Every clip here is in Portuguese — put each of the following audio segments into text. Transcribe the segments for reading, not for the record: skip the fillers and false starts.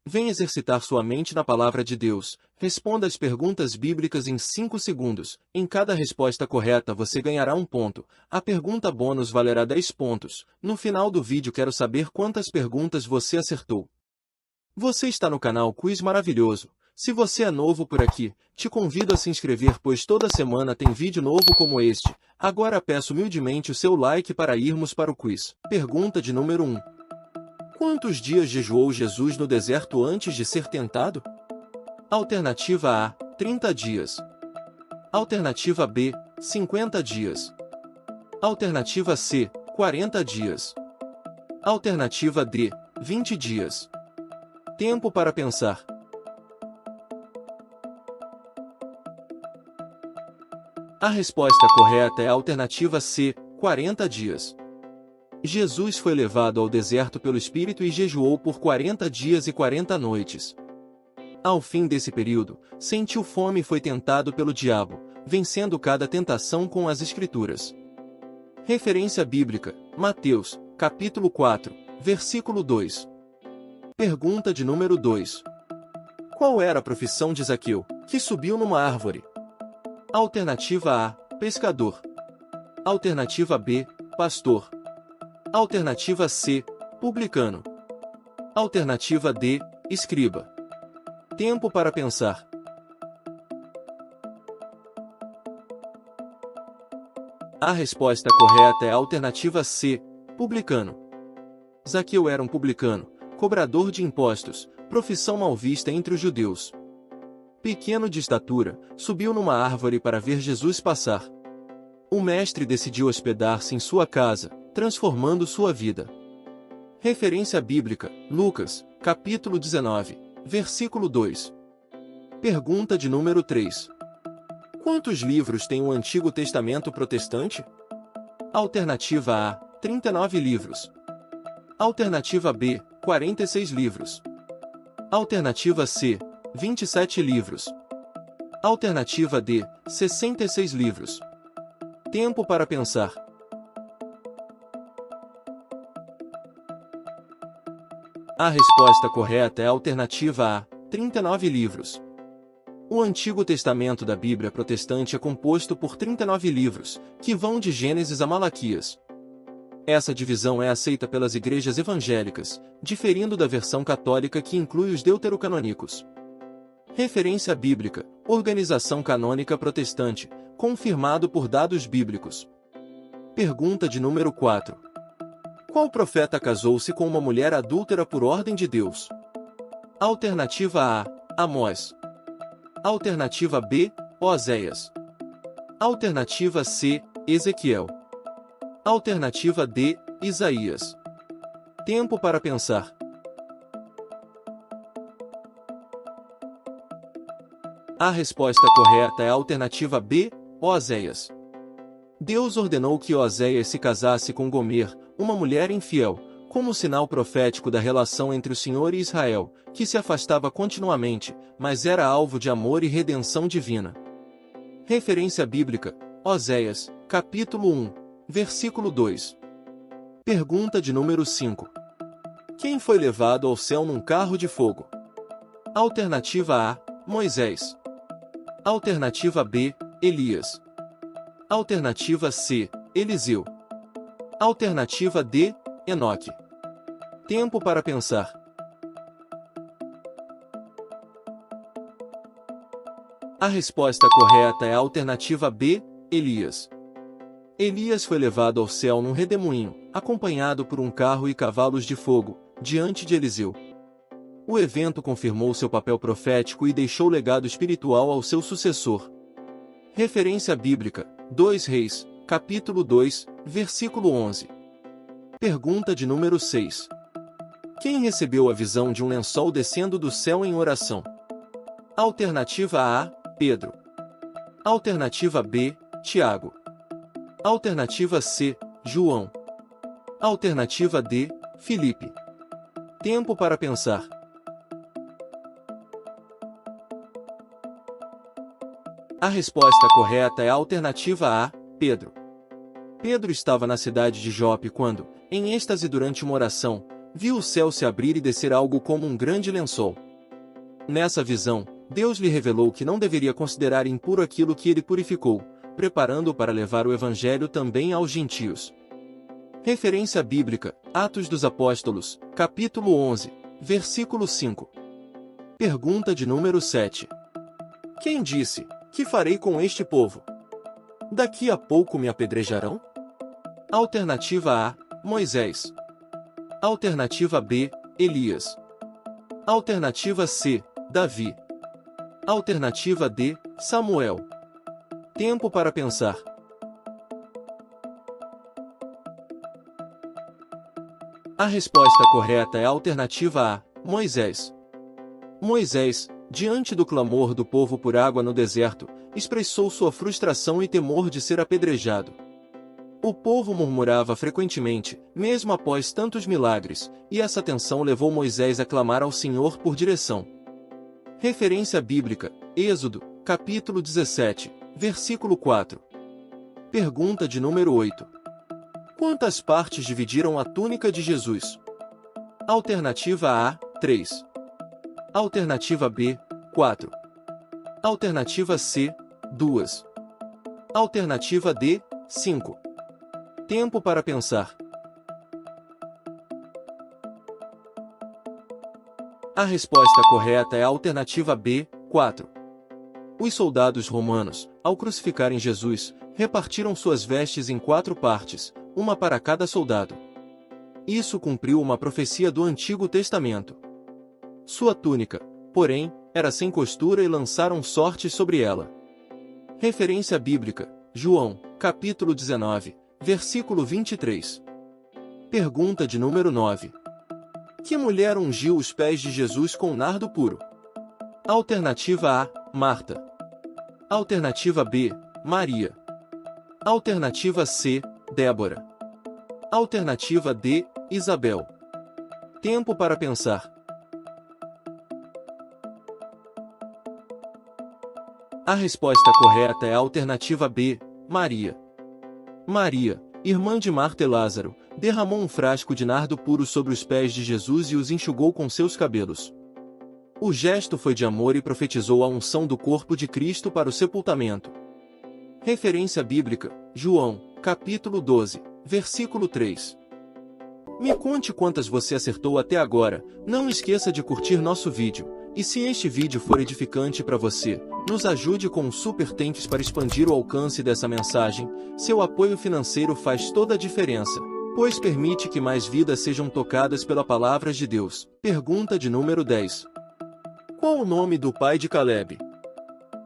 Vem exercitar sua mente na palavra de Deus. Responda as perguntas bíblicas em 5 segundos. Em cada resposta correta você ganhará 1 ponto. A pergunta bônus valerá 10 pontos. No final do vídeo quero saber quantas perguntas você acertou. Você está no canal Quiz Maravilhoso. Se você é novo por aqui, te convido a se inscrever pois toda semana tem vídeo novo como este. Agora peço humildemente o seu like para irmos para o quiz. Pergunta de número 1. Quantos dias jejuou Jesus no deserto antes de ser tentado? Alternativa A, 30 dias. Alternativa B, 50 dias. Alternativa C, 40 dias. Alternativa D, 20 dias. Tempo para pensar. A resposta correta é a alternativa C, 40 dias. Jesus foi levado ao deserto pelo Espírito e jejuou por 40 dias e 40 noites. Ao fim desse período, sentiu fome e foi tentado pelo diabo, vencendo cada tentação com as Escrituras. Referência bíblica, Mateus, capítulo 4, versículo 2. Pergunta de número 2. Qual era a profissão de Zaqueu, que subiu numa árvore? Alternativa A, pescador. Alternativa B, pastor. Alternativa C, publicano. Alternativa D, escriba. Tempo para pensar. A resposta correta é a alternativa C, publicano. Zaqueu era um publicano, cobrador de impostos, profissão mal vista entre os judeus. Pequeno de estatura, subiu numa árvore para ver Jesus passar. O mestre decidiu hospedar-se em sua casa, transformando sua vida. Referência bíblica, Lucas, capítulo 19, versículo 2. Pergunta de número 3. Quantos livros tem o Antigo Testamento protestante? Alternativa A, 39 livros. Alternativa B, 46 livros. Alternativa C, 27 livros. Alternativa D, 66 livros. Tempo para pensar. A resposta correta é a alternativa A, 39 livros. O Antigo Testamento da Bíblia protestante é composto por 39 livros, que vão de Gênesis a Malaquias. Essa divisão é aceita pelas igrejas evangélicas, diferindo da versão católica que inclui os deuterocanônicos. Referência bíblica, Organização Canônica Protestante, confirmado por dados bíblicos. Pergunta de número 4. Qual profeta casou-se com uma mulher adúltera por ordem de Deus? Alternativa A, Amós. Alternativa B, Oséias. Alternativa C, Ezequiel. Alternativa D, Isaías. Tempo para pensar. A resposta correta é a alternativa B, Oséias. Deus ordenou que Oséias se casasse com Gomer, uma mulher infiel, como sinal profético da relação entre o Senhor e Israel, que se afastava continuamente, mas era alvo de amor e redenção divina. Referência bíblica, Oséias, capítulo 1, versículo 2. Pergunta de número 5. Quem foi levado ao céu num carro de fogo? Alternativa A, Moisés. Alternativa B, Elias. Alternativa C, Eliseu. Alternativa D, Enoque. Tempo para pensar. A resposta correta é a alternativa B, Elias. Elias foi levado ao céu num redemoinho, acompanhado por um carro e cavalos de fogo, diante de Eliseu. O evento confirmou seu papel profético e deixou legado espiritual ao seu sucessor. Referência bíblica, 2 Reis, capítulo 2, versículo 11. Pergunta de número 6. Quem recebeu a visão de um lençol descendo do céu em oração? Alternativa A, Pedro. Alternativa B, Tiago. Alternativa C, João. Alternativa D, Filipe. Tempo para pensar. A resposta correta é a alternativa A, Pedro. Pedro estava na cidade de Jope quando, em êxtase durante uma oração, viu o céu se abrir e descer algo como um grande lençol. Nessa visão, Deus lhe revelou que não deveria considerar impuro aquilo que ele purificou, preparando-o para levar o evangelho também aos gentios. Referência bíblica: Atos dos Apóstolos, capítulo 11, versículo 5. Pergunta de número 7. Quem disse: que farei com este povo? Daqui a pouco me apedrejarão? Alternativa A: Moisés. Alternativa B: Elias. Alternativa C: Davi. Alternativa D: Samuel. Tempo para pensar. A resposta correta é a alternativa A: Moisés. Moisés, diante do clamor do povo por água no deserto, expressou sua frustração e temor de ser apedrejado. O povo murmurava frequentemente, mesmo após tantos milagres, e essa tensão levou Moisés a clamar ao Senhor por direção. Referência bíblica: Êxodo, capítulo 17, versículo 4. Pergunta de número 8. Quantas partes dividiram a túnica de Jesus? Alternativa A: 3. Alternativa B: 4. Alternativa C: 2. Alternativa D: 5. Tempo para pensar. A resposta correta é a alternativa B: 4. Os soldados romanos, ao crucificarem Jesus, repartiram suas vestes em 4 partes, uma para cada soldado. Isso cumpriu uma profecia do Antigo Testamento. Sua túnica, porém, era sem costura e lançaram sortes sobre ela. Referência bíblica: João, capítulo 19, versículo 23. Pergunta de número 9. Que mulher ungiu os pés de Jesus com nardo puro? Alternativa A: Marta. Alternativa B: Maria. Alternativa C: Débora. Alternativa D: Isabel. Tempo para pensar. A resposta correta é a alternativa B: Maria. Maria, irmã de Marta e Lázaro, derramou um frasco de nardo puro sobre os pés de Jesus e os enxugou com seus cabelos. O gesto foi de amor e profetizou a unção do corpo de Cristo para o sepultamento. Referência bíblica: João, capítulo 12, versículo 3. Me conte quantas você acertou até agora. Não esqueça de curtir nosso vídeo. E se este vídeo for edificante para você, nos ajude com um super thanks para expandir o alcance dessa mensagem. Seu apoio financeiro faz toda a diferença, pois permite que mais vidas sejam tocadas pela palavra de Deus. Pergunta de número 10. Qual o nome do pai de Caleb?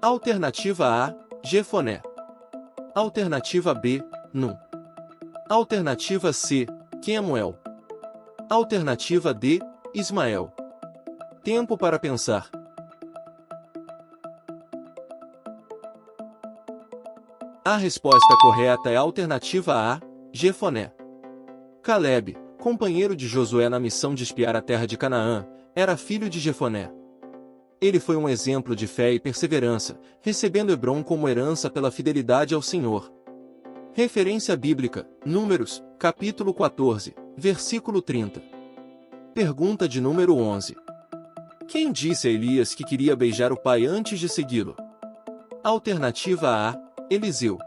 Alternativa A: Jefoné. Alternativa B: Nun. Alternativa C: Quemuel. Alternativa D: Ismael. Tempo para pensar. A resposta correta é a alternativa A: Jefoné. Caleb, companheiro de Josué na missão de espiar a terra de Canaã, era filho de Jefoné. Ele foi um exemplo de fé e perseverança, recebendo Hebrom como herança pela fidelidade ao Senhor. Referência bíblica: Números, capítulo 14, versículo 30. Pergunta de número 11. Quem disse a Elias que queria beijar o pai antes de segui-lo? Alternativa A: Eliseu.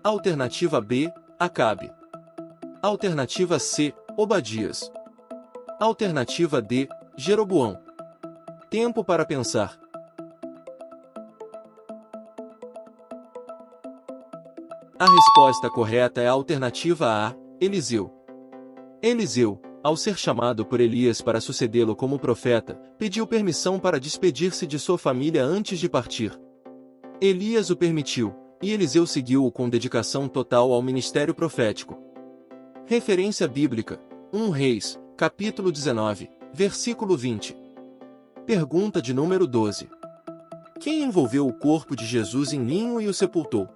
Alternativa B: Acabe. Alternativa C: Obadias. Alternativa D: Jeroboão. Tempo para pensar. A resposta correta é a alternativa A: Eliseu. Eliseu, ao ser chamado por Elias para sucedê-lo como profeta, pediu permissão para despedir-se de sua família antes de partir. Elias o permitiu, e Eliseu seguiu-o com dedicação total ao ministério profético. Referência bíblica: 1 Reis, capítulo 19, versículo 20. Pergunta de número 12. Quem envolveu o corpo de Jesus em linho e o sepultou?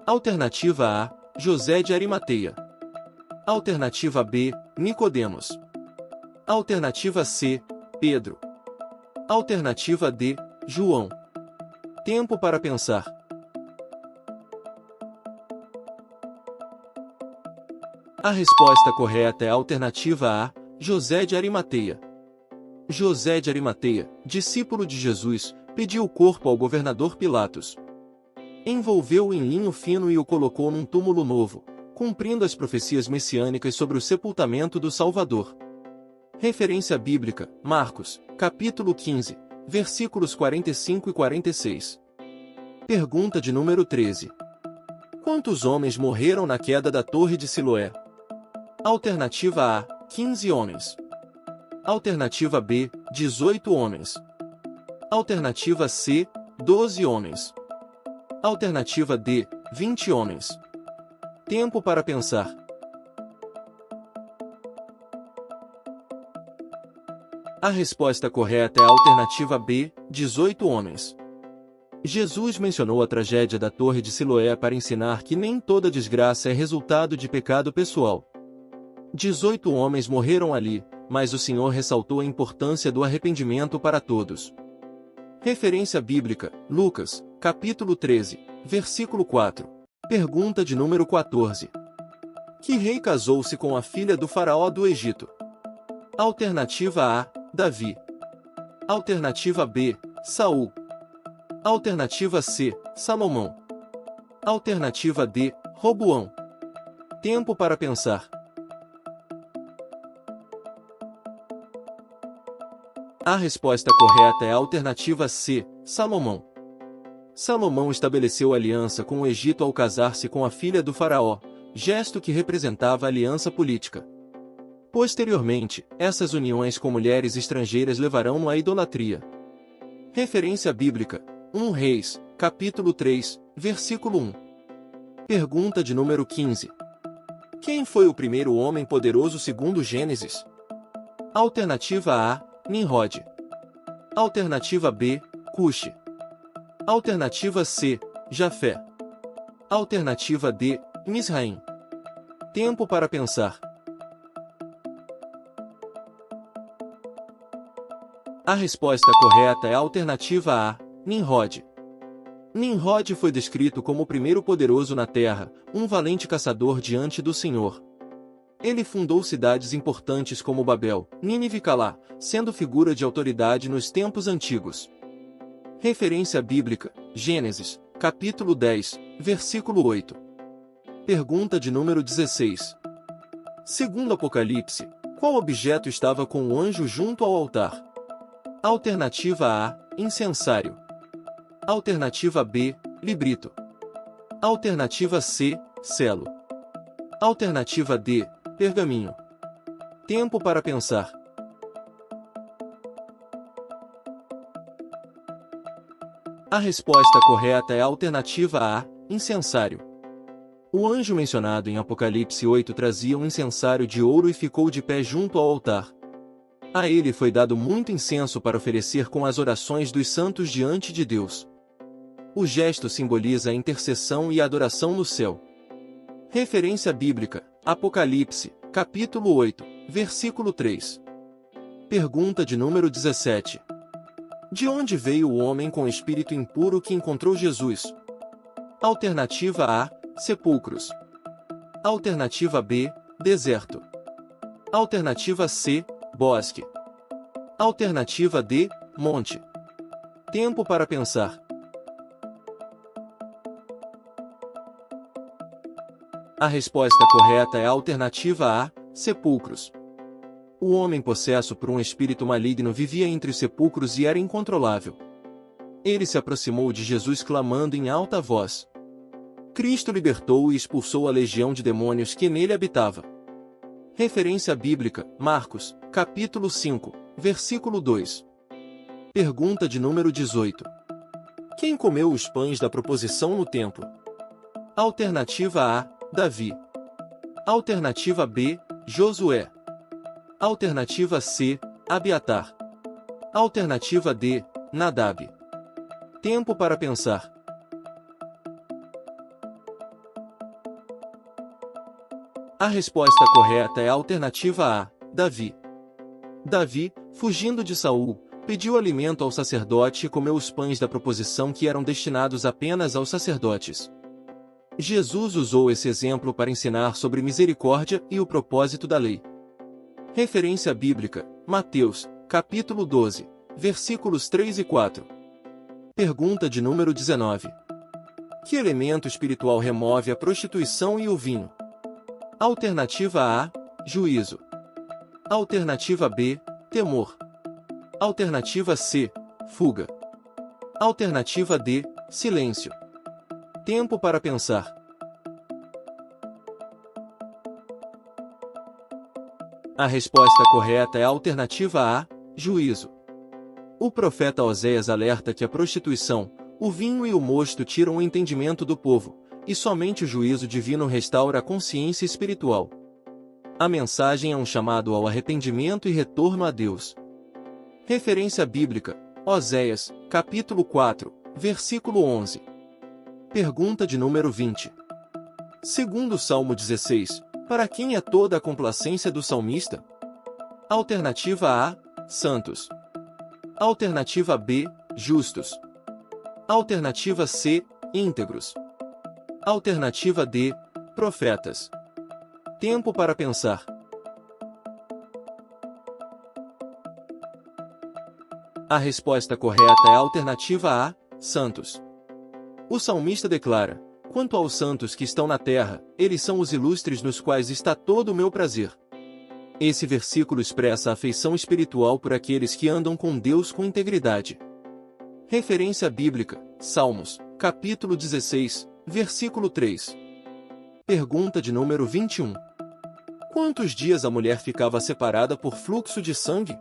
Alternativa A: José de Arimateia. Alternativa B: Nicodemos. Alternativa C: Pedro. Alternativa D: João. Tempo para pensar. A resposta correta é a alternativa A: José de Arimateia. José de Arimateia, discípulo de Jesus, pediu o corpo ao governador Pilatos. Envolveu-o em linho fino e o colocou num túmulo novo, cumprindo as profecias messiânicas sobre o sepultamento do Salvador. Referência bíblica, Marcos, capítulo 15, versículos 45 e 46. Pergunta de número 13. Quantos homens morreram na queda da Torre de Siloé? Alternativa A, 15 homens. Alternativa B, 18 homens. Alternativa C, 12 homens. Alternativa D, 20 homens. Tempo para pensar. A resposta correta é a alternativa B, 18 homens. Jesus mencionou a tragédia da Torre de Siloé para ensinar que nem toda desgraça é resultado de pecado pessoal. 18 homens morreram ali, mas o Senhor ressaltou a importância do arrependimento para todos. Referência bíblica, Lucas, capítulo 13, versículo 4. Pergunta de número 14. Que rei casou-se com a filha do faraó do Egito? Alternativa A, Davi. Alternativa B, Saul. Alternativa C, Salomão. Alternativa D, Roboão. Tempo para pensar. A resposta correta é a alternativa C, Salomão. Salomão estabeleceu aliança com o Egito ao casar-se com a filha do faraó, gesto que representava aliança política. Posteriormente, essas uniões com mulheres estrangeiras levarão-no à idolatria. Referência bíblica, 1 Reis, capítulo 3, versículo 1. Pergunta de número 15. Quem foi o primeiro homem poderoso segundo Gênesis? Alternativa A, Nimrod. Alternativa B, Cuxi. Alternativa C, Jafé. Alternativa D, Misraim. Tempo para pensar. A resposta correta é a alternativa A, Nimrod. Nimrod foi descrito como o primeiro poderoso na Terra, um valente caçador diante do Senhor. Ele fundou cidades importantes como Babel, Nínive e Calá, sendo figura de autoridade nos tempos antigos. Referência bíblica, Gênesis, capítulo 10, versículo 8. Pergunta de número 16. Segundo Apocalipse, qual objeto estava com o anjo junto ao altar? Alternativa A, incensário. Alternativa B, librito. Alternativa C, selo. Alternativa D, pergaminho. Tempo para pensar. A resposta correta é a alternativa A, incensário. O anjo mencionado em Apocalipse 8 trazia um incensário de ouro e ficou de pé junto ao altar. A ele foi dado muito incenso para oferecer com as orações dos santos diante de Deus. O gesto simboliza a intercessão e a adoração no céu. Referência bíblica, Apocalipse, capítulo 8, versículo 3. Pergunta de número 17. De onde veio o homem com espírito impuro que encontrou Jesus? Alternativa A, sepulcros. Alternativa B, deserto. Alternativa C, bosque. Alternativa D, monte. Tempo para pensar. A resposta correta é a alternativa A, sepulcros. O homem possesso por um espírito maligno vivia entre os sepulcros e era incontrolável. Ele se aproximou de Jesus clamando em alta voz. Cristo libertou e expulsou a legião de demônios que nele habitava. Referência bíblica, Marcos, capítulo 5, versículo 2. Pergunta de número 18. Quem comeu os pães da proposição no templo? Alternativa A, Davi. Alternativa B, Josué. Alternativa C, Abiatar. Alternativa D, Nadab. Tempo para pensar. A resposta correta é a alternativa A, Davi. Davi, fugindo de Saul, pediu alimento ao sacerdote e comeu os pães da proposição que eram destinados apenas aos sacerdotes. Jesus usou esse exemplo para ensinar sobre misericórdia e o propósito da lei. Referência bíblica, Mateus, capítulo 12, versículos 3 e 4. Pergunta de número 19. Que elemento espiritual remove a prostituição e o vinho? Alternativa A, juízo. Alternativa B, temor. Alternativa C, fuga. Alternativa D, silêncio. Tempo para pensar. A resposta correta é a alternativa A, juízo. O profeta Oséias alerta que a prostituição, o vinho e o mosto tiram o entendimento do povo, e somente o juízo divino restaura a consciência espiritual. A mensagem é um chamado ao arrependimento e retorno a Deus. Referência bíblica, Oséias, capítulo 4, versículo 11. Pergunta de número 20. Segundo o Salmo 16, para quem é toda a complacência do salmista? Alternativa A, santos. Alternativa B, justos. Alternativa C, íntegros. Alternativa D, profetas. Tempo para pensar. A resposta correta é a alternativa A, santos. O salmista declara: quanto aos santos que estão na terra, eles são os ilustres nos quais está todo o meu prazer. Esse versículo expressa a afeição espiritual por aqueles que andam com Deus com integridade. Referência bíblica, Salmos, capítulo 16, versículo 3. Pergunta de número 21. Quantos dias a mulher ficava separada por fluxo de sangue?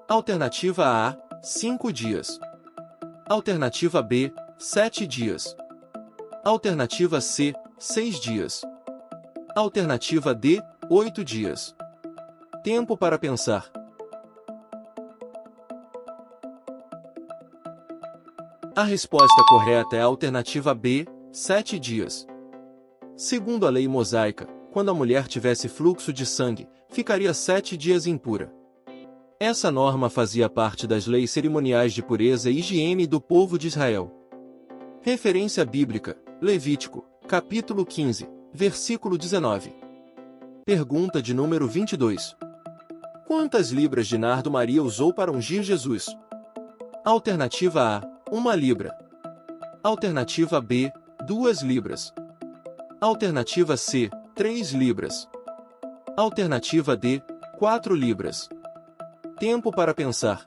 Alternativa A, 5 dias. Alternativa B, 7 dias. Alternativa C, 6 dias. Alternativa D, 8 dias. Tempo para pensar. A resposta correta é a alternativa B, 7 dias. Segundo a lei mosaica, quando a mulher tivesse fluxo de sangue, ficaria 7 dias impura. Essa norma fazia parte das leis cerimoniais de pureza e higiene do povo de Israel. Referência bíblica, Levítico, capítulo 15, versículo 19. Pergunta de número 22. Quantas libras de nardo Maria usou para ungir Jesus? Alternativa A, 1 libra. Alternativa B, 2 libras. Alternativa C, 3 libras. Alternativa D, 4 libras. Tempo para pensar.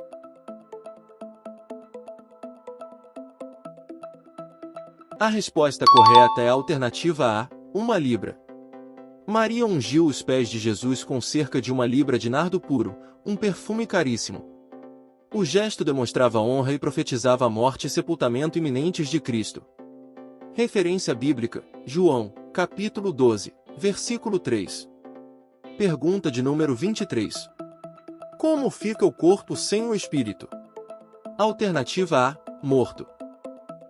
A resposta correta é a alternativa A, 1 libra. Maria ungiu os pés de Jesus com cerca de 1 libra de nardo puro, um perfume caríssimo. O gesto demonstrava honra e profetizava a morte e sepultamento iminentes de Cristo. Referência bíblica, João, capítulo 12, versículo 3. Pergunta de número 23. Como fica o corpo sem o espírito? Alternativa A, morto.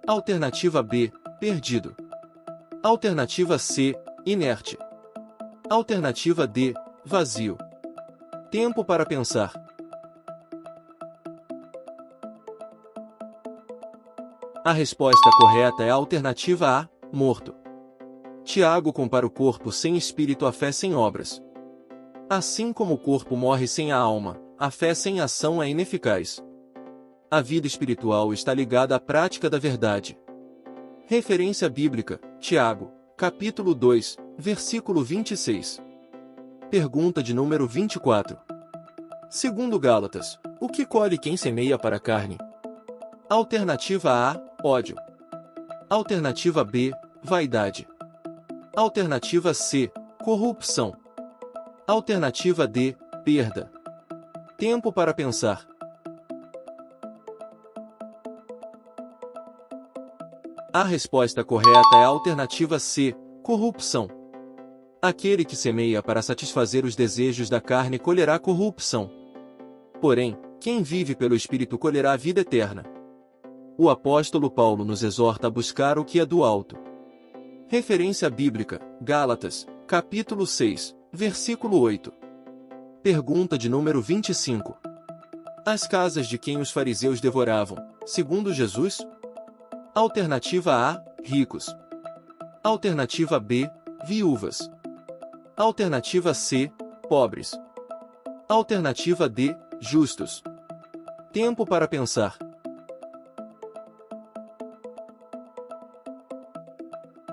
Alternativa B, perdido. Alternativa C, inerte. Alternativa D, vazio. Tempo para pensar. A resposta correta é a alternativa A, morto. Tiago compara o corpo sem espírito à fé sem obras. Assim como o corpo morre sem a alma, a fé sem ação é ineficaz. A vida espiritual está ligada à prática da verdade. Referência bíblica, Tiago, capítulo 2, versículo 26. Pergunta de número 24. Segundo Gálatas, o que colhe quem semeia para a carne? Alternativa A, ódio. Alternativa B, vaidade. Alternativa C, corrupção. Alternativa D, perda. Tempo para pensar. A resposta correta é a alternativa C, corrupção. Aquele que semeia para satisfazer os desejos da carne colherá corrupção. Porém, quem vive pelo Espírito colherá a vida eterna. O apóstolo Paulo nos exorta a buscar o que é do alto. Referência bíblica, Gálatas, capítulo 6, versículo 8. Pergunta de número 25. As casas de quem os fariseus devoravam, segundo Jesus? Alternativa A, ricos. Alternativa B, viúvas. Alternativa C, pobres. Alternativa D, justos. Tempo para pensar.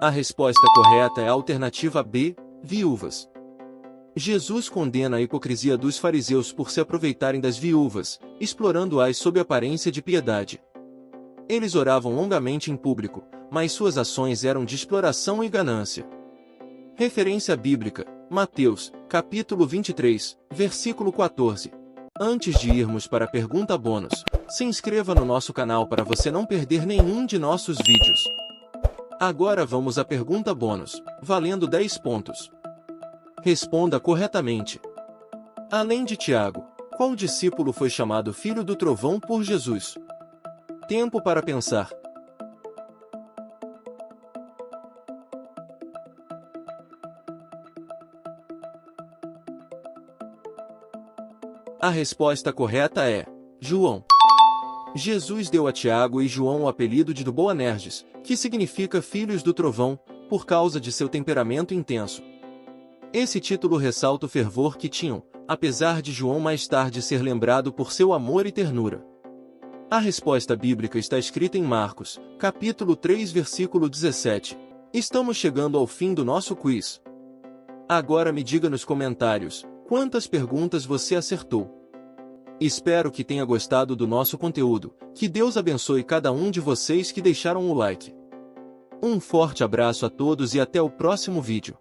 A resposta correta é a alternativa B, viúvas. Jesus condena a hipocrisia dos fariseus por se aproveitarem das viúvas, explorando-as sob aparência de piedade. Eles oravam longamente em público, mas suas ações eram de exploração e ganância. Referência bíblica, Mateus, capítulo 23, versículo 14. Antes de irmos para a pergunta bônus, se inscreva no nosso canal para você não perder nenhum de nossos vídeos. Agora vamos à pergunta bônus, valendo 10 pontos. Responda corretamente. Além de Tiago, qual discípulo foi chamado filho do trovão por Jesus? Tempo para pensar. A resposta correta é João. Jesus deu a Tiago e João o apelido de Boanerges, que significa filhos do trovão, por causa de seu temperamento intenso. Esse título ressalta o fervor que tinham, apesar de João mais tarde ser lembrado por seu amor e ternura. A resposta bíblica está escrita em Marcos, capítulo 3, versículo 17. Estamos chegando ao fim do nosso quiz. Agora me diga nos comentários, quantas perguntas você acertou? Espero que tenha gostado do nosso conteúdo, que Deus abençoe cada um de vocês que deixaram o like. Um forte abraço a todos e até o próximo vídeo.